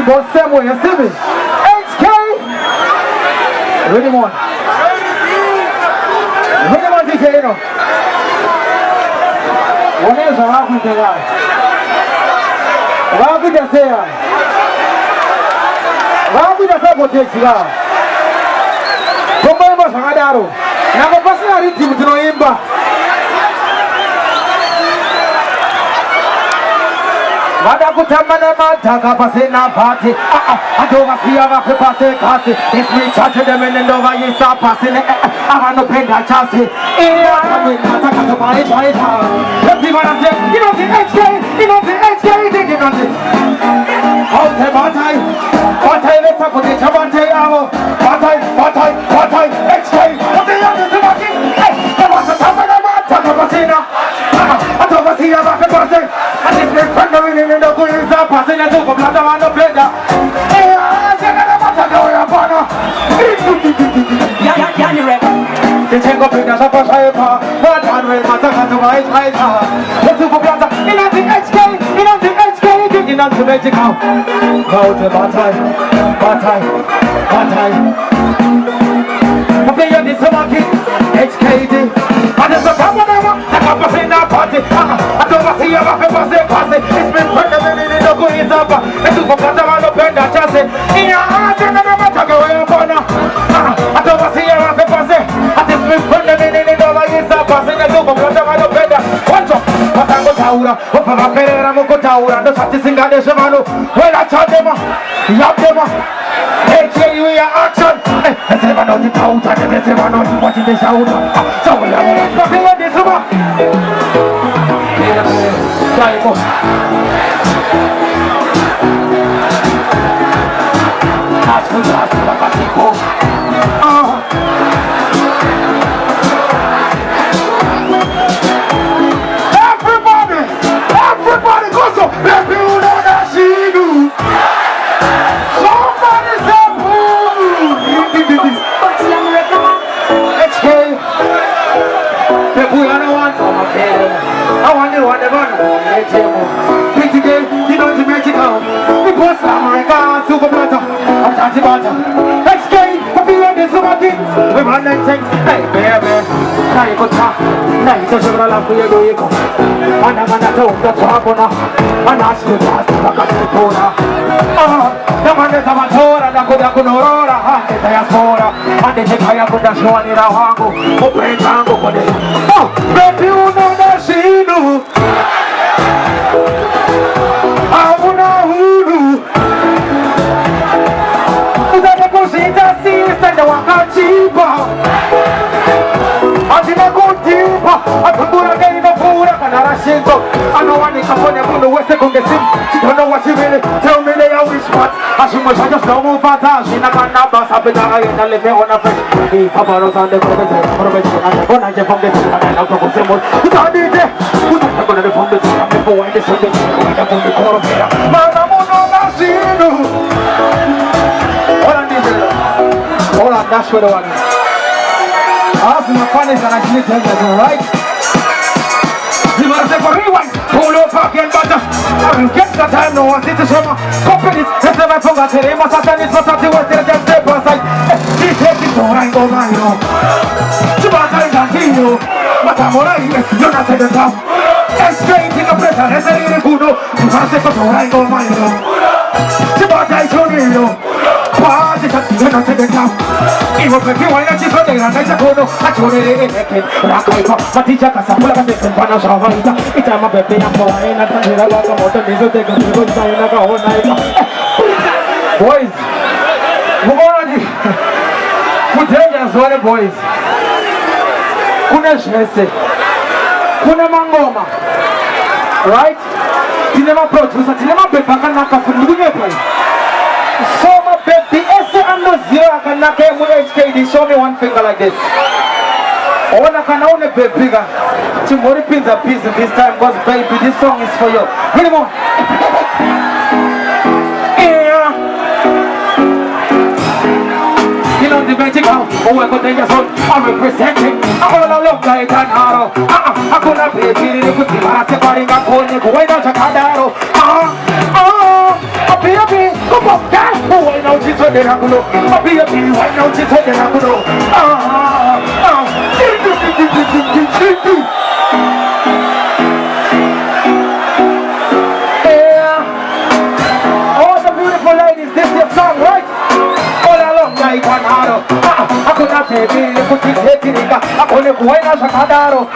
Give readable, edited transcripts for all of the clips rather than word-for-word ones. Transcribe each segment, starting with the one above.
but same way, you see me? HK! Ready, man? Ready, man, TK, you know? What else are happening to that? What did you say? What did you say about this? Come on, Masadaro. Now, the personality to know him. Wadakutamana mataka pasena party. I don't want to see a passe kasi. It's me charge them in the over you start passing. I want to pay that chance. I'm with Mataka to buy it. Everyone has said, you know the HK, you know the HK, they did not. How the Batai, let's talk with the Chavante Amo. Batai, HK, what the young is the market? There was a Tamana mataka pasena. I don't want to see a passe. And it's been thundering in the Queen's passing a took of Lada on the Pleda. The Tango Pina Sapasaipa, what hundred Mataka to my Taita. The Superplata, in on the HK, digging on the Mexico. Go to Batai. Okay, you're the Samaki, HKD. And there's a Kapanama, the Kapasina party. I don't want to see a passe. It's been thundering in the Queen's up. The Superplata on the Pleda Chassis. In your eyes, and the Mataka way upon her. I don't want to see a passe. Taura, Opava Pereira Mocotaura, the Satisanga de Shamano, when I tell them, Yapema, HK, we are action. I said, I don't know how to get on watching the show. So we are talking about this one. I know one is upon your the West Congo. She don't know what she really tell me they are wish what. As she must just don't move fast. She not gonna pass up in the eye and let me on a friend. He Paparos on the province and the one I from the and out of the symbol. Who's on the day? Who's going to from the before the Sunday? Upon the Corvera. Manamono Nasino. What I need to hold on, that's what I want. Ask my funnies and I didn't tell you, right? You must have a rewind, pull up again, but I will get the time, no one sees the summer. Companies, let's never forget it. They must have done this, but I was there just step aside. This head is all right, go by, you know. Chubata is continue, but I'm all right, you're not at the top. Let's straight in the pressure, let's say it's good, you must have all right, go by, you know. Chubata is on you. Party, you're not at the top. Even if you want to see something, I'm not going to actually make it. But teacher can support us in Pano Shavita. It's a baby, I'm going to tell you about the motor. This will take a good sign like a whole night. Boys, we're going to put dangerous on the boys. Kuna Shese, Kuna Mangoma, right? Cinema producer, Cinema Bepakanaka for New so my baby, and no zero, I can knock him with HKD. Show me one finger like this. Oh, I can only be bigger. Tomorrow pins a piece this time, because baby, this song is for you. Hit him on. Yeah. You know the magic how? Oh, I got dangerous one. I'm representing. I'm gonna look like an arrow. I'm gonna be a kid with the last party. I'm going to go away down to Cadaro. Baby, come on. chisode nakuno. Papi why now chisode nakuno. All the beautiful ladies, this is your song, right? All along like one haro. Ako na baby, kuchisetirika. Ako ne kuwaina shakadaro.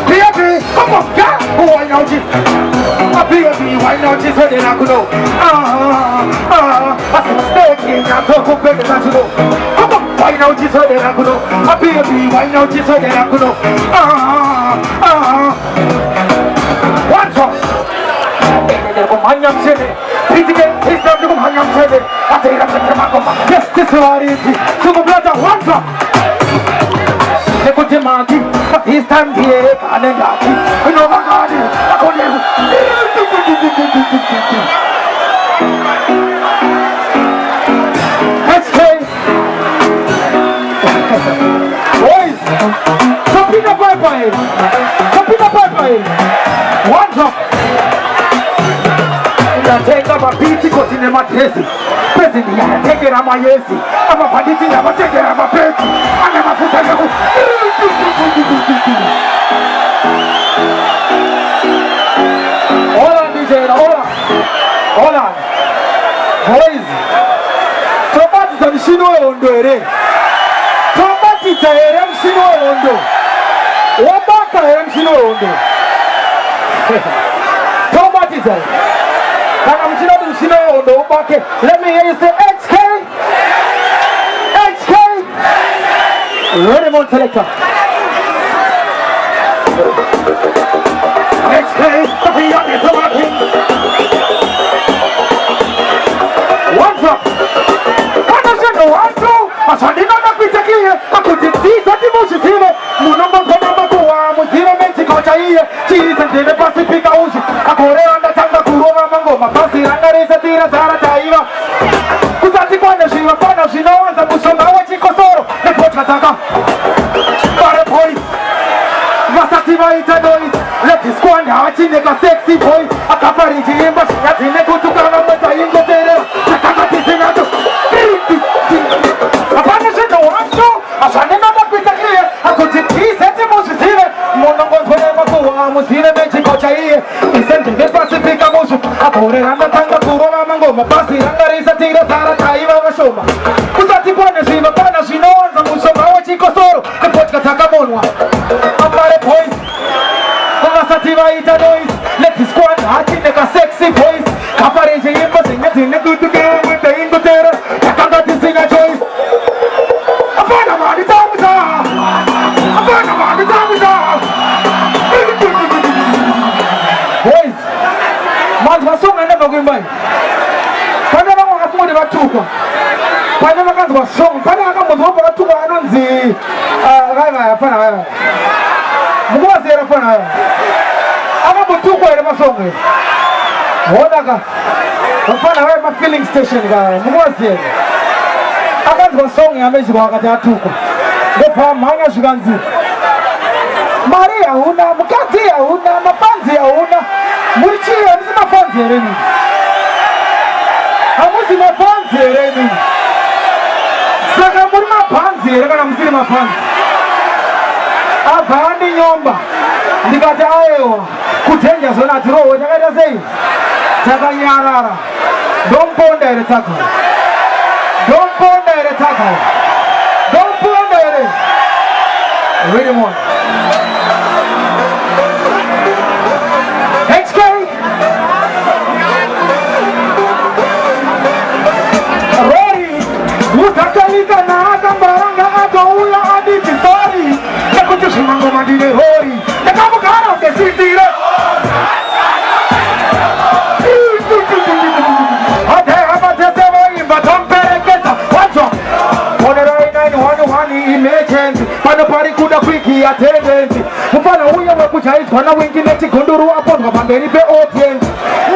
Baby, come on, yeah. Why now baby, why now chisode nakuno. I said stay in. I'm so big that you know. Come on, why now chisode nakuno. Baby, why now chisode nakuno. One song. 한양 세대 피지게 이스람 조금 한양 세대 아테이라 세트만큼만 예스티스 와리티 수고블라자 완성 내 꽃에 마기 비슷한 뒤에 가는 가기 그놈아 가지 아코네고 SK boys 서피나 빠이빠이 서피나 빠이빠이 완성 Tenga mapiti koti ne matesi Pesi ni ya tenge na mayesi Ama panditi ya matenge na mapeti Ana mafuta yangu Hola DJ, hola Boys Tomati za mshino ondo ere Tomati za ere mshino ondo Wabaka ere mshino ondo Tomati za let me hear you say HK. HK. Ready, one selector. HK. One drop. One drop. Asante na kupitakia. Akutitiza timushitile. Munomba kama kwa muzira menti kocha iye. Chisa ndene pasifika uji. Akorea ndatanga kuroma mangoma. Basi rangarisa tira zara taiva. Kuzati kwane shiva pana shinawanza mushonga wachikosoro. Nepocha zaka. Bare boys. Vasati vaita noise. Let this kwane hachineka sexy boy. Akapari jimba shinatine kutukana mweta ingo tere. Chakakati zinato. Apana shino wancho. Ashane na mapitakia. Akutitiza timushitile. Munongo kone makuwa musire mechi kocha iye. Isente de pasifika mushu. Akoreranda tanga kuroma mangoma. Basi rangarisa tira zara taiva vashoma. Kuzati kwane shiva pana shinawanza mushonga wachikosoro. Nepocha takamonwa. Apare boys. Vasati vaita noise. Let this squad hachineka sexy boys. Kapare jimba singatine kutukana mweta ingo tere. Takangati singa choice. Apana mani tamuza. Apana mani tamuza. Boys, manzi vasonga never going by. Pane vangu vakafunga nevatuka. Pane vakanzi vasonga. Pane vakambozi vobva vatuka vanonzi. Vaiva apana vaiva. Mukuvazi here apana vaiva. Akambotukwa here vasonga. Honaka. Apana vaiva filling station kaya. Mukuvazi here. Akanzi vasonga yamezhika wakati atukwa. Ndopamhanya zvikanzi. Mari hauna, mukadzi hauna, mapanzi hauna. Muri chii hamusi mapanzi here nini? Hamusi mapanzi here nini? Saka muri mapanzi here kana musiri mapanzi? Abva andinyomba. Ndikati ayewa kutenja zona tirowe takaita sei? Takanyarara. Ndomponda here taka. Ndomponda here taka. Ndomponda here. Ready one. HK. Rory. Utakalika na akambaranga akaula hadi kisori. Nakutushima ngoma ndine hori. Nakamukara ukesitire. Ate hapa tesewa imba tomperekeza. Wacho. Onerai 911 emergency. Pano pari kuda kwiki attendance. Mfana huyo wekuchaizwa na wengine chikunduru apondwa pamberi pe audience.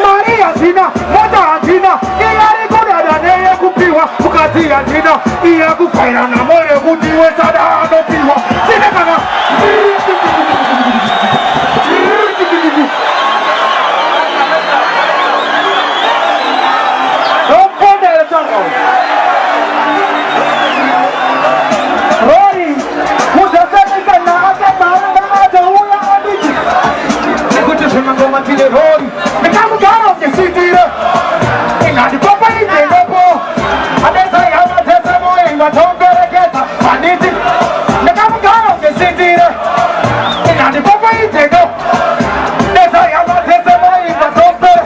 Mari hazina, moja hazina. Iyari kudada neye kupiwa. Mukati hazina, iye kufaira na moyo kutiwe sada anopiwa. Sinekana. Don't ponder city. The Kamagano of the city. And the Papa is a go. There's a Yamatesama in the doctor.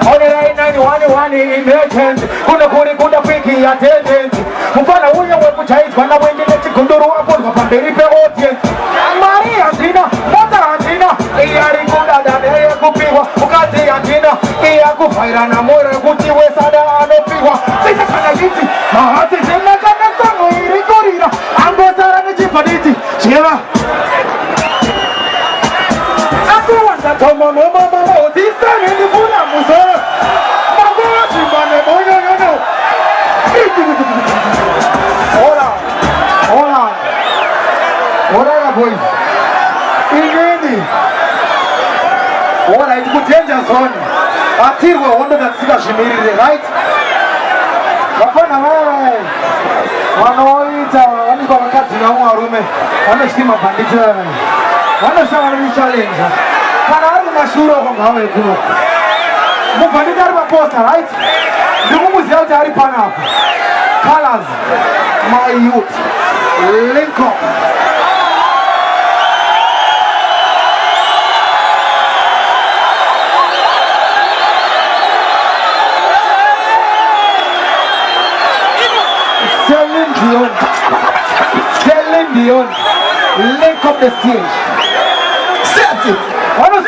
Only right now, one emergence. Kuna piki attendance. Mufana unya wepuchaiz wana wengine chikunduru hapo kwa panderipe audience. Maria Antina, Mota Antina, Iyari kuna dada ya kupigwa, ukazi Antina, iya kufaira na mora kutiwe sada anopigwa. Sita kana giti, mahati sema kana tango irikorira, ambo sara ni jipaditi. Cheva. Aku wanda tomo mama otista ni kuna musa. Mago chimane moyo yono. Hold on. What boys? Ingeni. Ora it's good danger zone. Atirwa wonder that sika shimiri right? Hapana wewe. Wanaoita walikuwa wakati na warume. Wanashtima bandita. Wanashama ni challenge. Kana hali mashuro kwa ngawe kuno. Mupandita kwa poster right? Ndugu muzao tayari pana hapo. Colors, my youth, link up. Celine Dion, link up the stage. Set it. Hold on.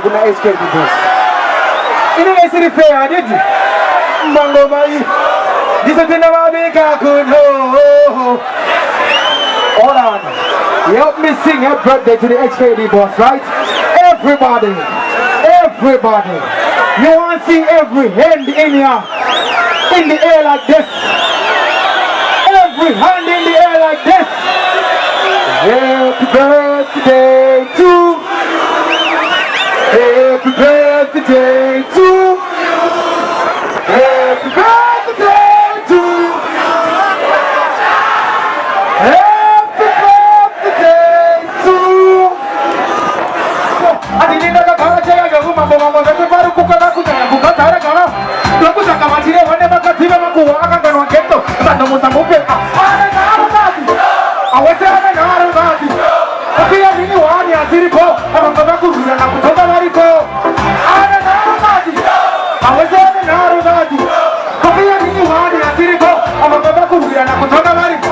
Kuna escape this. Ini esiri fair aditi. Mango mai. Disa tena mabika kuno. Hold on. Help me sing happy birthday to the HKD boss, right? Everybody. You want to see every hand in the air like this. Every hand in the air like this. Happy birthday to. Happy birthday to you. Happy birthday to you. Happy birthday to you. Adinda kakara chega gagu mambo vete paru kukana kukatara kana. Doku sakamachire wane makativa makuwa akangano keto. Sando musamupe. Ana narugati. Awese ana narugati. Pia nini wani asiripo. Amangaba kuruza na kutoka mariko. Ana narugati. Awese ana narugati. Pia nini wani asiripo. Amangaba kuruza na kutoka mariko.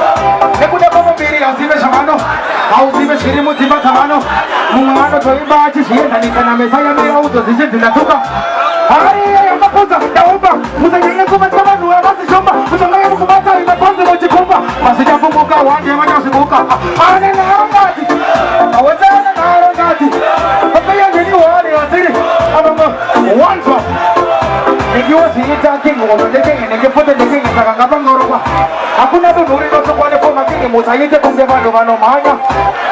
Nekuda baba mbiri auzibe shamano. Auzibe shirimu timba tamano. Mumano toimba achi shienda nikana mesaya mea uto zije zinatuka. Hari ya mapuza daumba. Musa nyenge kumatama nuwe basi shomba. Musa nyenge kumata imeponze mochikumba. Masija fumuka wanje maja sibuka. Ana narugati. Awese ana narugati. Pia nini wani asiri. Amangaba wanzwa. Nikiwa siita kingu wazondeke ningepota niki ntakangapa ngoroba. Hakuna tunuri no sokwane kwa makini musayite kumgevano vano maanya.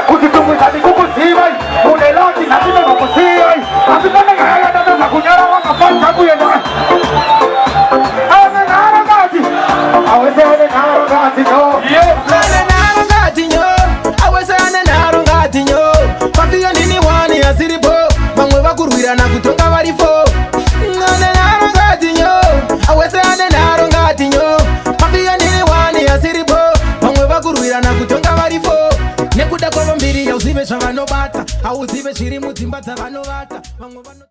Kuchitungu sadi kukusivai. Munelati nasime makusivai. Asikane ngaya dada za kunyara wanga panta kuyenda. Ane narugati. Awese ane narugati no. Ane narugati nyo. Awese ane narugati nyo. Mafia nini wani asiripo. Bangwe bakuruira na kutonga barifo. Ane narugati nyo. Awese ane narugati nyo. Mafia nini wani asiripo. Bangwe bakuruira na kutonga barifo. Nekuda kwa mbiri ya uzibe shavano bata. Auzibe shirimu timba zavano bata.